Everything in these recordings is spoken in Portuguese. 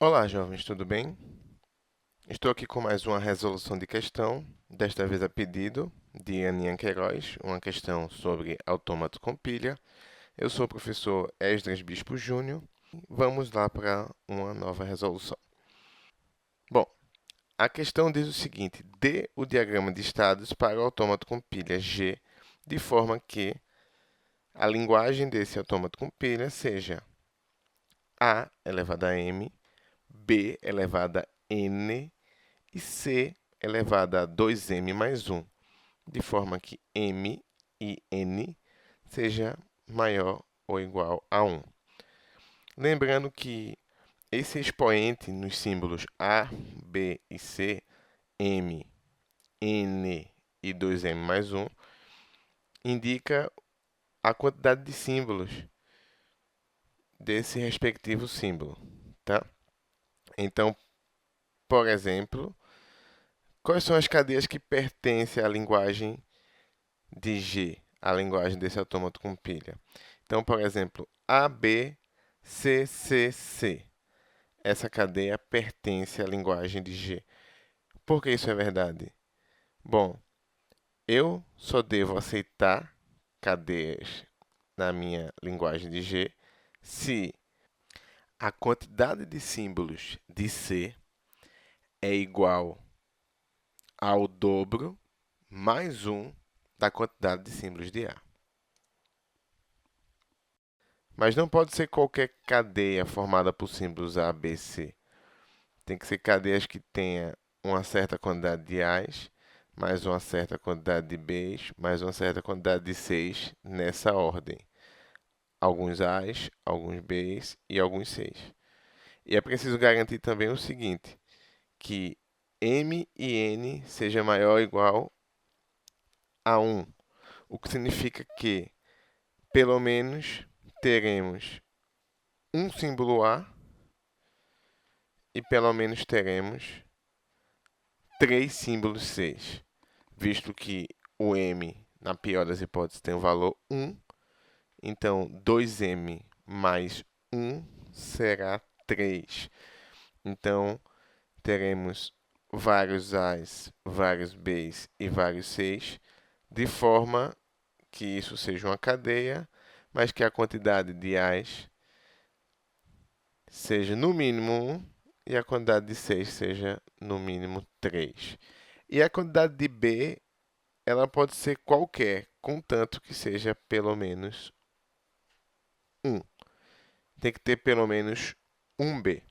Olá, jovens, tudo bem? Estou aqui com mais uma resolução de questão, desta vez a pedido de Aninha Queiroz, uma questão sobre autômato com pilha. Eu sou o professor Esdras Bispo Júnior. Vamos lá para uma nova resolução. Bom, a questão diz o seguinte: dê o diagrama de estados para o autômato com pilha G, de forma que a linguagem desse autômato com pilha seja A elevado a M, B elevado a N e C elevado a 2m mais 1, de forma que m e n seja maior ou igual a 1. Lembrando que esse expoente nos símbolos A, B e C, m, n e 2m mais 1, indica a quantidade de símbolos desse respectivo símbolo, tá? Então, por exemplo, quais são as cadeias que pertencem à linguagem de G, a linguagem desse autômato com pilha? Então, por exemplo, A, B, C, C, C. Essa cadeia pertence à linguagem de G. Por que isso é verdade? Bom, eu só devo aceitar cadeias na minha linguagem de G se a quantidade de símbolos de C é igual ao dobro mais 1 da quantidade de símbolos de A. Mas não pode ser qualquer cadeia formada por símbolos A, B, C. Tem que ser cadeias que tenha uma certa quantidade de A's, mais uma certa quantidade de B's, mais uma certa quantidade de C's, nessa ordem. Alguns A's, alguns B's e alguns C's. E é preciso garantir também o seguinte, que M e N seja maior ou igual a 1, o que significa que, pelo menos, teremos um símbolo A e pelo menos teremos 3 símbolos C, visto que o M, na pior das hipóteses, tem o valor 1, então 2m mais 1 será 3. Então, teremos vários A's, vários B's e vários C's, de forma que isso seja uma cadeia, mas que a quantidade de A's seja no mínimo 1 e a quantidade de C's seja no mínimo 3. E a quantidade de B, ela pode ser qualquer, contanto que seja pelo menos 1. Tem que ter pelo menos um B.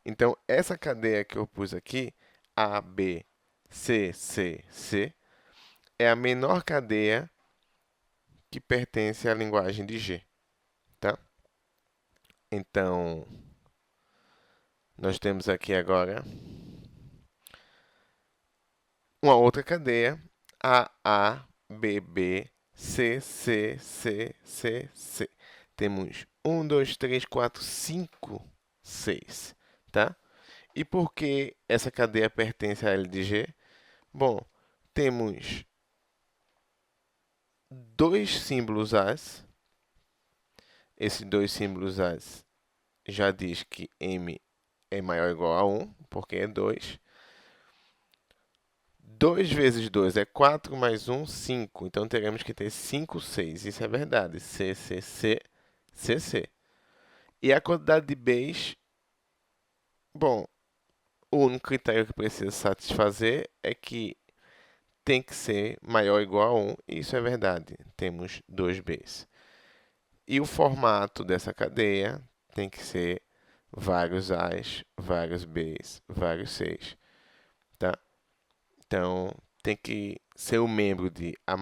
Então, essa cadeia que eu pus aqui, A, B, C, C, C, é a menor cadeia que pertence à linguagem de G, tá? Então, nós temos aqui agora uma outra cadeia, A, B, B, C, C, C, C, C. Temos 1, 2, 3, 4, 5, 6, tá? E por que essa cadeia pertence a L de G? Bom, temos dois símbolos As. Esses dois símbolos As já diz que M é maior ou igual a 1, porque é 2. 2 vezes 2 é 4, mais 1, 5. Então, teremos que ter 5, 6. Isso é verdade. C, C, C, C, C. E a quantidade de B's, bom, o único critério que precisa satisfazer é que tem que ser maior ou igual a 1. E isso é verdade. Temos 2 B's. E o formato dessa cadeia tem que ser vários A's, vários B's, vários C's, tá? Então, tem que ser o membro de A+,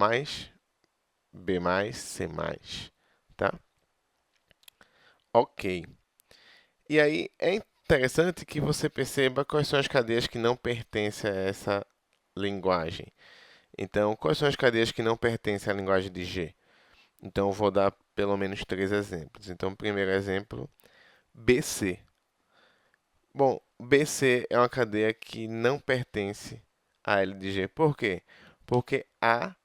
B+, C+, tá? Ok. E aí, é interessante que você perceba quais são as cadeias que não pertencem a essa linguagem. Então, quais são as cadeias que não pertencem à linguagem de G? Então, eu vou dar pelo menos 3 exemplos. Então, primeiro exemplo, BC. Bom, BC é uma cadeia que não pertence a L de G. Por quê? Porque A,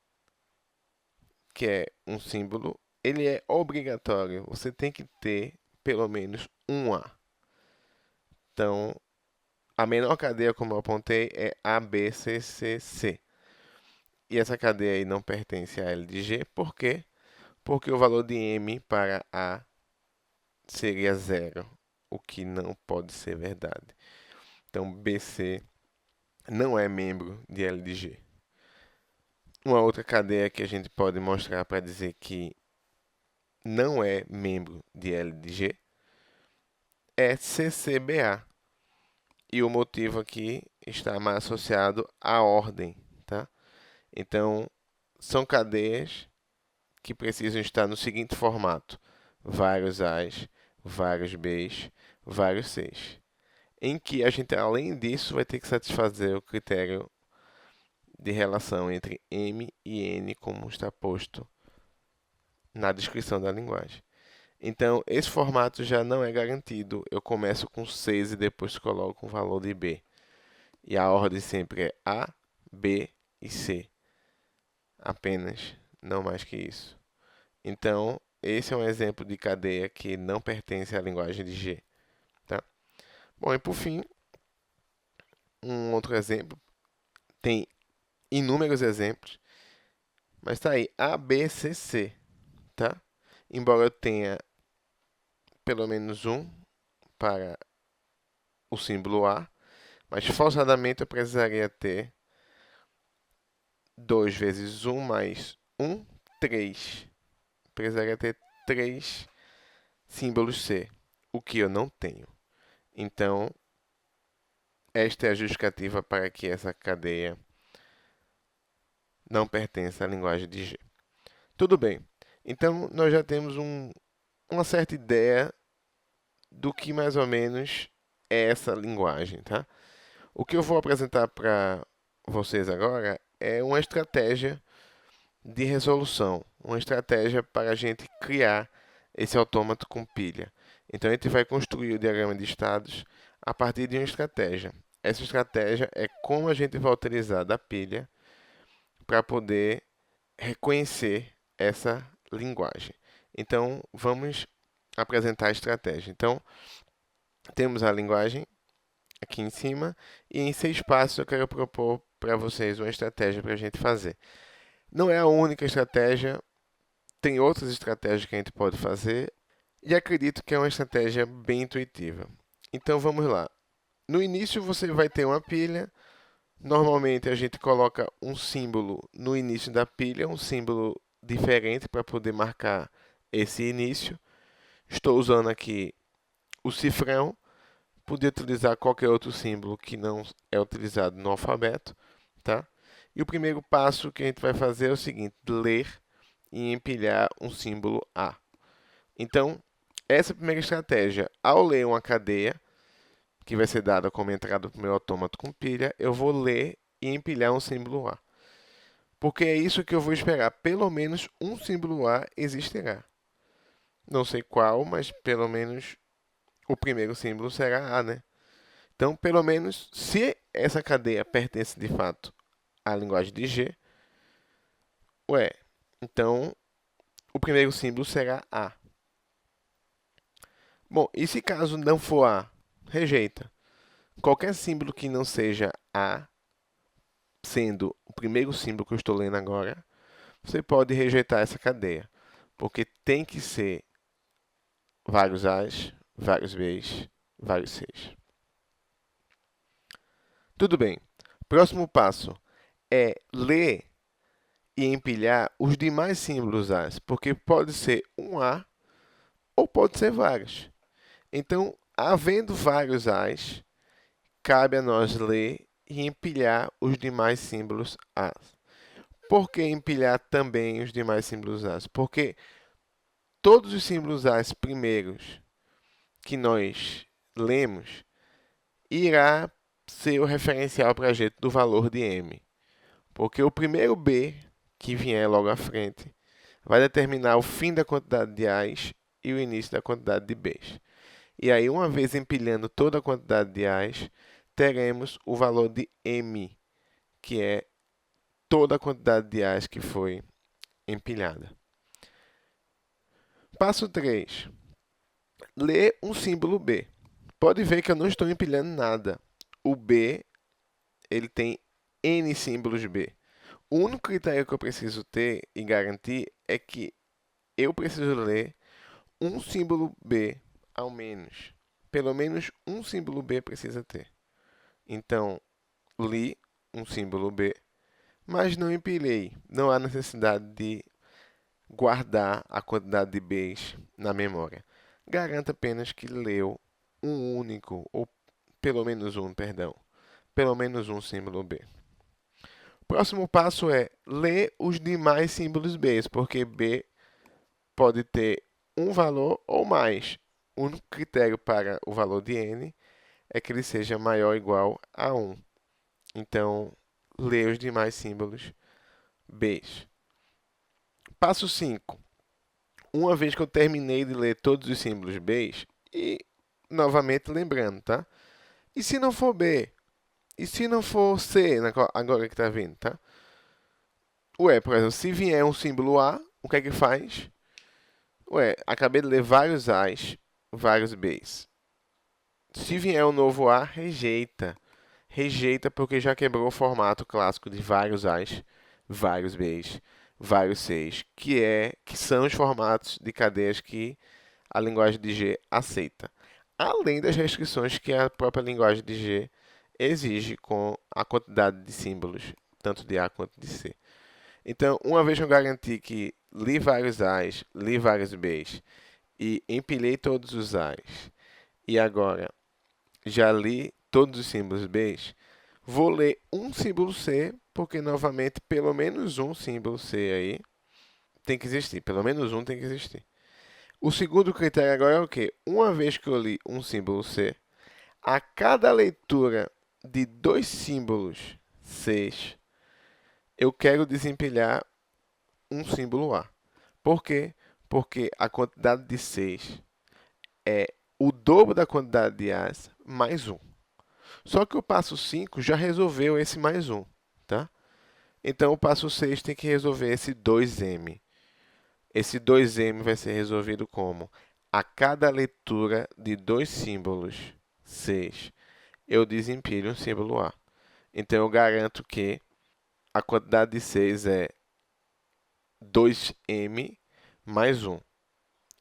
que é um símbolo, ele é obrigatório. Você tem que ter pelo menos um A. Então, a menor cadeia, como eu apontei, é ABCCC. E essa cadeia aí não pertence a L de G, por quê? Porque o valor de M para A seria zero, o que não pode ser verdade. Então, BC não é membro de L de G. Uma outra cadeia que a gente pode mostrar para dizer que não é membro de L de G é CCBA. E o motivo aqui está mais associado à ordem, tá? Então, são cadeias que precisam estar no seguinte formato: vários A's, vários B's, vários C's. Em que a gente, além disso, vai ter que satisfazer o critério de relação entre M e N, como está posto na descrição da linguagem. Então, esse formato já não é garantido. Eu começo com 6 e depois coloco o valor de B. E a ordem sempre é A, B e C. Apenas, não mais que isso. Então, esse é um exemplo de cadeia que não pertence à linguagem de G. Tá? Bom, e por fim, um outro exemplo. Tem inúmeros exemplos, mas está aí, A, B, C, C. Tá? Embora eu tenha pelo menos um para o símbolo A, mas forçadamente eu precisaria ter 2 vezes 1 mais 1, 3. Precisaria ter 3 símbolos C, o que eu não tenho. Então, esta é a justificativa para que essa cadeia não pertença à linguagem de G. Tudo bem. Então, nós já temos uma certa ideia do que mais ou menos é essa linguagem, tá? O que eu vou apresentar para vocês agora é uma estratégia de resolução, uma estratégia para a gente criar esse autômato com pilha. Então, a gente vai construir o diagrama de estados a partir de uma estratégia. Essa estratégia é como a gente vai utilizar da pilha para poder reconhecer essa linguagem. Então, vamos apresentar a estratégia. Então, temos a linguagem aqui em cima e em 6 passos eu quero propor para vocês uma estratégia para a gente fazer. Não é a única estratégia, tem outras estratégias que a gente pode fazer e acredito que é uma estratégia bem intuitiva. Então vamos lá. No início você vai ter uma pilha. Normalmente a gente coloca um símbolo no início da pilha, um símbolo diferente para poder marcar esse início. Estou usando aqui o cifrão. Podia utilizar qualquer outro símbolo que não é utilizado no alfabeto, tá? E o primeiro passo que a gente vai fazer é o seguinte: ler e empilhar um símbolo A. Então, essa é a primeira estratégia. Ao ler uma cadeia, que vai ser dada como entrada para o meu autômato com pilha, eu vou ler e empilhar um símbolo A. Porque é isso que eu vou esperar. Pelo menos um símbolo A existirá. Não sei qual, mas pelo menos o primeiro símbolo será A, né? Então, pelo menos, se essa cadeia pertence de fato à linguagem de G, então o primeiro símbolo será A. Bom, e se caso não for A, rejeita. Qualquer símbolo que não seja A, sendo o primeiro símbolo que eu estou lendo agora, você pode rejeitar essa cadeia, porque tem que ser vários A's, vários B's, vários C's. Tudo bem. Próximo passo é ler e empilhar os demais símbolos A's, porque pode ser um A ou pode ser vários. Então, havendo vários A's, cabe a nós ler e empilhar os demais símbolos A's. Por que empilhar também os demais símbolos A's? Porque todos os símbolos A's primeiros que nós lemos irá ser o referencial para a gente do valor de M. Porque o primeiro B que vier logo à frente vai determinar o fim da quantidade de A's e o início da quantidade de B's. E aí, uma vez empilhando toda a quantidade de A's, teremos o valor de M, que é toda a quantidade de A's que foi empilhada. Passo 3. Ler um símbolo B. Pode ver que eu não estou empilhando nada. O B, ele tem N símbolos B. O único critério que eu preciso ter e garantir é que eu preciso ler um símbolo B ao menos. Pelo menos um símbolo B precisa ter. Então, li um símbolo B, mas não empilhei. Não há necessidade de guardar a quantidade de Bs na memória. Garanta apenas que leu um único, ou pelo menos um símbolo B. O próximo passo é ler os demais símbolos Bs, porque B pode ter um valor ou mais. O único critério para o valor de n é que ele seja maior ou igual a 1. Então, lê os demais símbolos Bs. Passo 5. Uma vez que eu terminei de ler todos os símbolos Bs, e novamente lembrando, tá? E se não for B? E se não for C, agora que está vindo, tá? Ué, por exemplo, se vier um símbolo A, o que é que faz? Ué, acabei de ler vários A's, vários B's. Se vier um novo A, rejeita. Rejeita porque já quebrou o formato clássico de vários A's, vários B's, vários C's, que são os formatos de cadeias que a linguagem de G aceita. Além das restrições que a própria linguagem de G exige com a quantidade de símbolos, tanto de A quanto de C. Então, uma vez que eu garanti que li vários A's, li vários B's e empilhei todos os A's, e agora já li todos os símbolos B's, vou ler um símbolo C, porque novamente pelo menos um símbolo C aí tem que existir, pelo menos um tem que existir. O segundo critério agora é o quê? Uma vez que eu li um símbolo C, a cada leitura de dois símbolos Cs, eu quero desempilhar um símbolo A. Por quê? Porque a quantidade de Cs é o dobro da quantidade de As mais um. Só que o passo 5 já resolveu esse mais um, tá? Então o passo 6 tem que resolver esse 2M. Esse 2M vai ser resolvido como? A cada leitura de dois símbolos Cs, eu desempilho um símbolo A. Então eu garanto que a quantidade de Cs é 2M mais 1.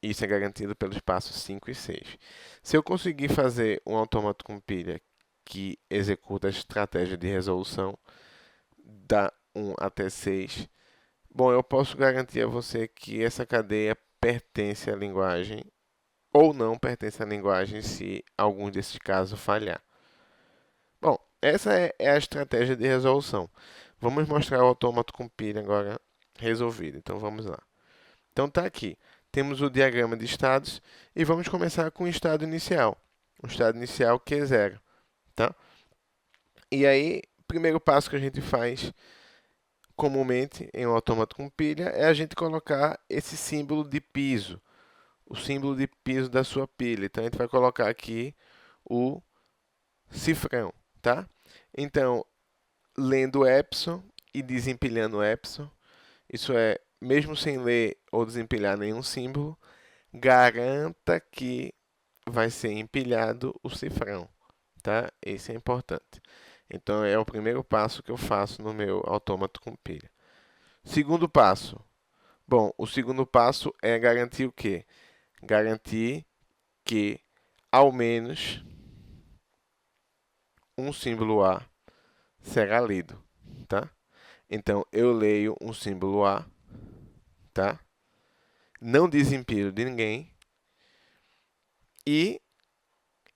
Isso é garantido pelos passos 5 e 6. Se eu conseguir fazer um autômato com pilha que executa a estratégia de resolução da 1 até 6, bom, eu posso garantir a você que essa cadeia pertence à linguagem ou não pertence à linguagem se algum desses casos falhar. Bom, essa é a estratégia de resolução. Vamos mostrar o autômato com pilha agora resolvido. Então, vamos lá. Então, está aqui. Temos o diagrama de estados e vamos começar com o estado inicial. O estado inicial que é 0. Tá? E aí, o primeiro passo que a gente faz comumente em um autômato com pilha é a gente colocar esse símbolo de piso, o símbolo de piso da sua pilha. Então, a gente vai colocar aqui o cifrão, tá? Então, lendo epsilon e desempilhando epsilon, isso é, mesmo sem ler ou desempilhar nenhum símbolo, garanta que vai ser empilhado o cifrão, tá? Isso é importante. Então, é o primeiro passo que eu faço no meu autômato com pilha. Segundo passo. Bom, o segundo passo é garantir o quê? Garantir que, ao menos, um símbolo A será lido, tá? Então, eu leio um símbolo A, tá? Não desempilho de ninguém e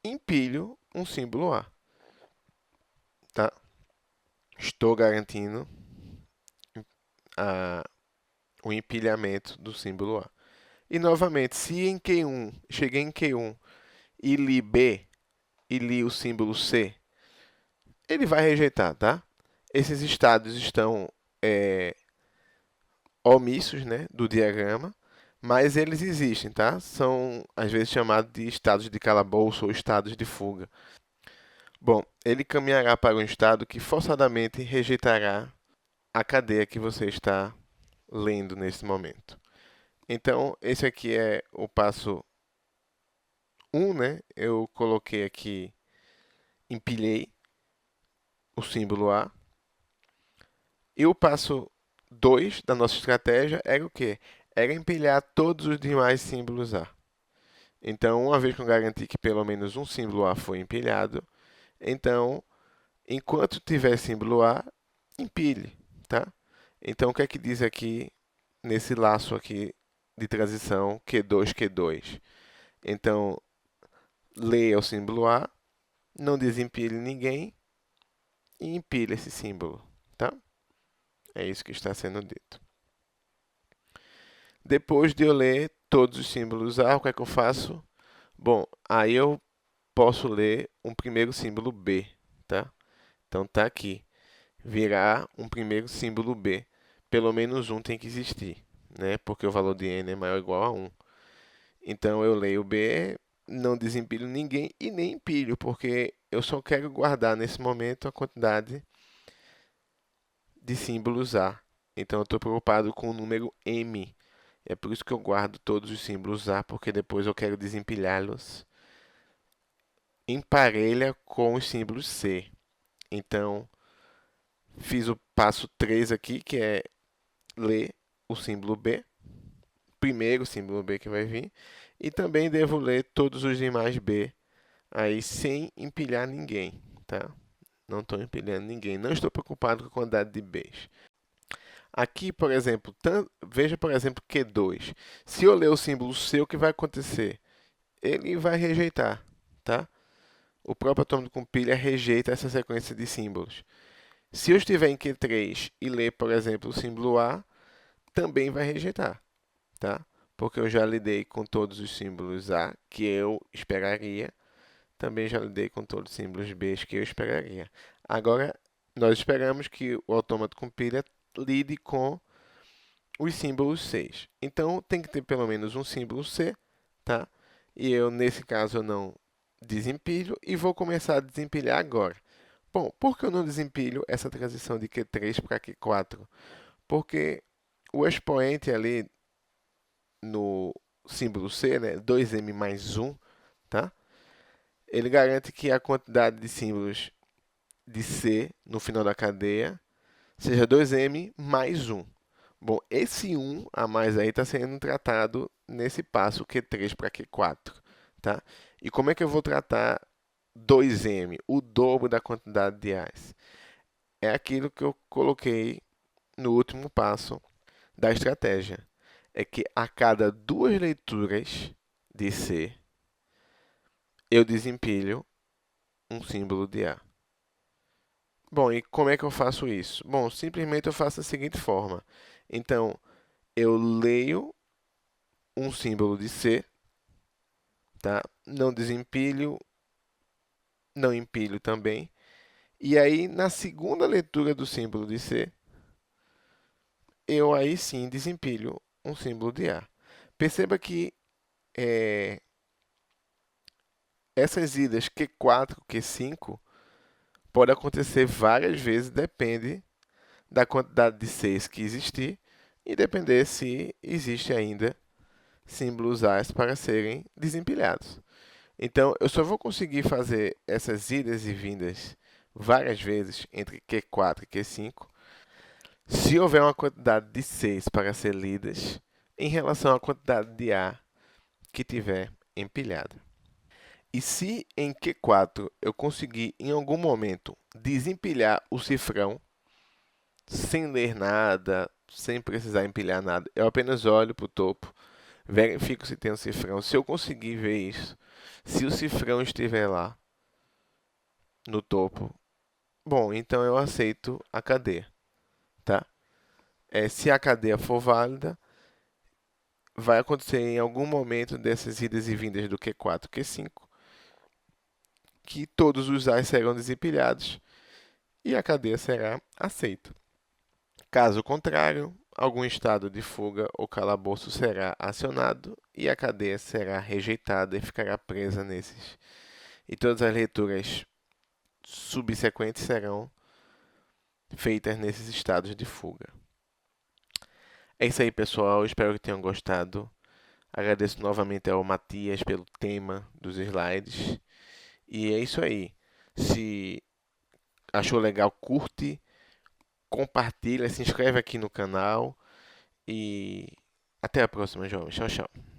empilho um símbolo A, tá? Estou garantindo o empilhamento do símbolo A. E, novamente, se em Q1, cheguei em Q1 e li B e li o símbolo C, ele vai rejeitar, tá? Esses estados estão omissos, né, do diagrama, mas eles existem, tá? São, às vezes, chamados de estados de calabouço ou estados de fuga. Bom, ele caminhará para um estado que forçadamente rejeitará a cadeia que você está lendo nesse momento. Então, esse aqui é o passo 1, né, eu coloquei aqui, empilhei o símbolo A. E o passo 2 da nossa estratégia era o quê? Era empilhar todos os demais símbolos A. Então, uma vez que eu garanti que pelo menos um símbolo A foi empilhado, então, enquanto tiver símbolo A, empilhe, tá? Então, o que é que diz aqui nesse laço aqui de transição Q2, Q2? Então, leia o símbolo A, não desempilhe ninguém e empilhe esse símbolo, tá? É isso que está sendo dito. Depois de eu ler todos os símbolos A, o que é que eu faço? Bom, aí eu posso ler um primeiro símbolo B, tá? Então tá aqui, virar um primeiro símbolo B. Pelo menos um tem que existir, né? Porque o valor de n é maior ou igual a 1. Então eu leio B, não desempilho ninguém e nem empilho, porque eu só quero guardar nesse momento a quantidade de símbolos A. Então eu estou preocupado com o número M. É por isso que eu guardo todos os símbolos A, porque depois eu quero desempilhá-los em parelha com os símbolos C. Então, fiz o passo 3 aqui, que é ler o símbolo B, primeiro símbolo B que vai vir, e também devo ler todos os demais B, aí sem empilhar ninguém, tá? Não estou empilhando ninguém, não estou preocupado com a quantidade de Bs. Aqui, por exemplo, veja, por exemplo, Q2. Se eu ler o símbolo C, o que vai acontecer? Ele vai rejeitar, tá? O próprio atômico com pilha rejeita essa sequência de símbolos. Se eu estiver em Q3 e ler, por exemplo, o símbolo A, também vai rejeitar, tá? Porque eu já lidei com todos os símbolos A que eu esperaria, também já lidei com todos os símbolos B que eu esperaria. Agora, nós esperamos que o autômato com pilha lide com os símbolos C. Então, tem que ter pelo menos um símbolo C, tá? E eu, nesse caso, eu não desempilho e vou começar a desempilhar agora. Bom, por que eu não desempilho essa transição de Q3 para Q4? Porque o expoente ali no símbolo C, né, 2m mais 1, tá? Ele garante que a quantidade de símbolos de C no final da cadeia seja 2m mais 1. Bom, esse 1 a mais aí está sendo tratado nesse passo Q3 para Q4, tá? E como é que eu vou tratar 2m, o dobro da quantidade de A's? É aquilo que eu coloquei no último passo da estratégia. É que a cada duas leituras de C, eu desempilho um símbolo de A. Bom, e como é que eu faço isso? Bom, simplesmente eu faço da seguinte forma. Então, eu leio um símbolo de C, tá? Não desempilho, não empilho também. E aí, na segunda leitura do símbolo de C, eu aí sim desempilho um símbolo de A. Perceba que essas idas Q4, Q5 pode acontecer várias vezes, depende da quantidade de 6 que existir e depender se existe ainda símbolos A's para serem desempilhados. Então, eu só vou conseguir fazer essas idas e vindas várias vezes entre Q4 e Q5 se houver uma quantidade de 6 para ser lidas em relação à quantidade de A que tiver empilhada. E se em Q4 eu conseguir em algum momento desempilhar o cifrão sem ler nada, sem precisar empilhar nada, eu apenas olho para o topo, verifico se tem um cifrão. Se eu conseguir ver isso, se o cifrão estiver lá no topo, bom, então eu aceito a cadeia, tá? Se a cadeia for válida, vai acontecer em algum momento dessas idas e vindas do Q4, Q5, que todos os A's serão desempilhados e a cadeia será aceita. Caso contrário, algum estado de fuga ou calabouço será acionado e a cadeia será rejeitada e ficará presa nesses. E todas as leituras subsequentes serão feitas nesses estados de fuga. É isso aí, pessoal. Espero que tenham gostado. Agradeço novamente ao Matias pelo tema dos slides. E é isso aí. Se achou legal, curte, compartilha, se inscreve aqui no canal e até a próxima, jovens. Tchau, tchau.